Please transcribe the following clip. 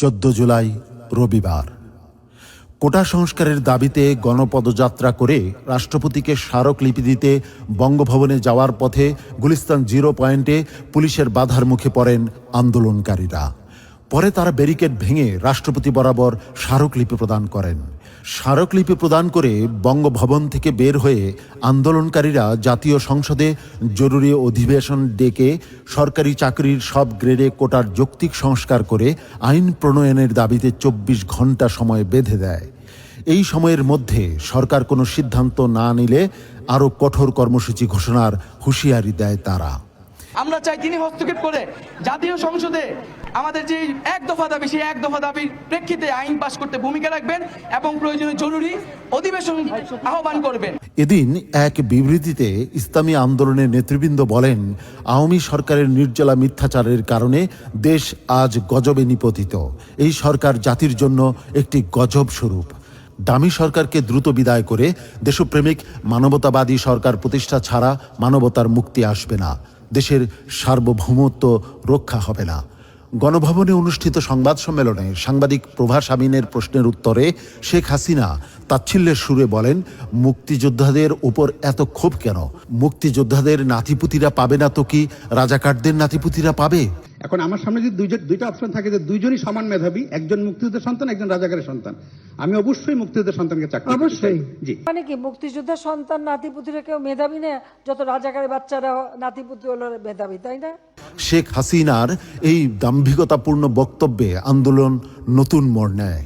14 জুলাই রবিবার কোটা সংস্কারের দাবিতে গণপদযাত্রা করে রাষ্ট্রপতিকে স্মারকলিপি দিতে বঙ্গভবনে যাওয়ার পথে গুলিস্তান জিরো পয়েন্টে পুলিশের বাধার মুখে পড়েন আন্দোলনকারীরা। পরে তারা ব্যারিকেড ভেঙে রাষ্ট্রপতি বরাবর স্মারকলিপি প্রদান করেন। স্মারকলিপি প্রদান করে বঙ্গভবন থেকে বের হয়ে আন্দোলনকারীরা জাতীয় সংসদে জরুরি অধিবেশন ডেকে সরকারি চাকরির সব গ্রেডে কোটার যৌক্তিক সংস্কার করে আইন প্রণয়নের দাবিতে 24 ঘন্টা সময় বেঁধে দেয়। এই সময়ের মধ্যে সরকার কোনো সিদ্ধান্ত না নিলে আরও কঠোর কর্মসূচি ঘোষণার হুঁশিয়ারি দেয় তারা। আমরা চাই তিনি হস্তক্ষেপ করে জাতীয় সংসদে আমাদের যে এক দফা দাবি, সেই এক দফা দাবির প্রেক্ষিতে আইন পাশ করতে ভূমিকা রাখবেন এবং প্রয়োজনে জরুরি অধিবেশন আহ্বান করবেন। এদিন এক বিবৃতিতে ইসলামী আন্দোলনের নেতৃবৃন্দ বলেন, আওয়ামী সরকারের নির্জলা মিথ্যাচারের কারণে দেশ আজ গজবে নিপতিত। এই সরকার জাতির জন্য একটি গজব স্বরূপ। দামি সরকারকে দ্রুত বিদায় করে দেশপ্রেমিক মানবতাবাদী সরকার প্রতিষ্ঠা ছাড়া মানবতার মুক্তি আসবে না, দেশের সার্বভৌমত্ব রক্ষা হবে না। গণভবনে অনুষ্ঠিত সংবাদ সম্মেলনে সাংবাদিক প্রভাস আমিনের প্রশ্নের উত্তরে শেখ হাসিনা তাচ্ছিল্যের সুরে বলেন, মুক্তিযোদ্ধাদের উপর এত ক্ষোভ কেন? মুক্তিযোদ্ধাদের নাতিপুতিরা পাবে না তো কি রাজাকারদের নাতিপুতিরা পাবে? এখন আমার সামনে যদি দুইটা অপশন থাকে যে দুইজনই সমান মেধাবী, একজন মুক্তিযোদ্ধার সন্তান, একজন রাজাকারের সন্তান, আমি অবশ্যই মুক্তিযোদ্ধার সন্তানকে চাকরি দিতে চাই। অবশ্যই জি। মানে কি মুক্তিযোদ্ধার সন্তান নাতিপুতিরা কেউ মেধাবী না? যত রাজাকারের বাচ্চারা নাতিপুতি হলো মেধাবী, তাই না? শেখ হাসিনার এই দাম্ভিকতাপূর্ণ বক্তব্যে আন্দোলন নতুন মোড় নেয়।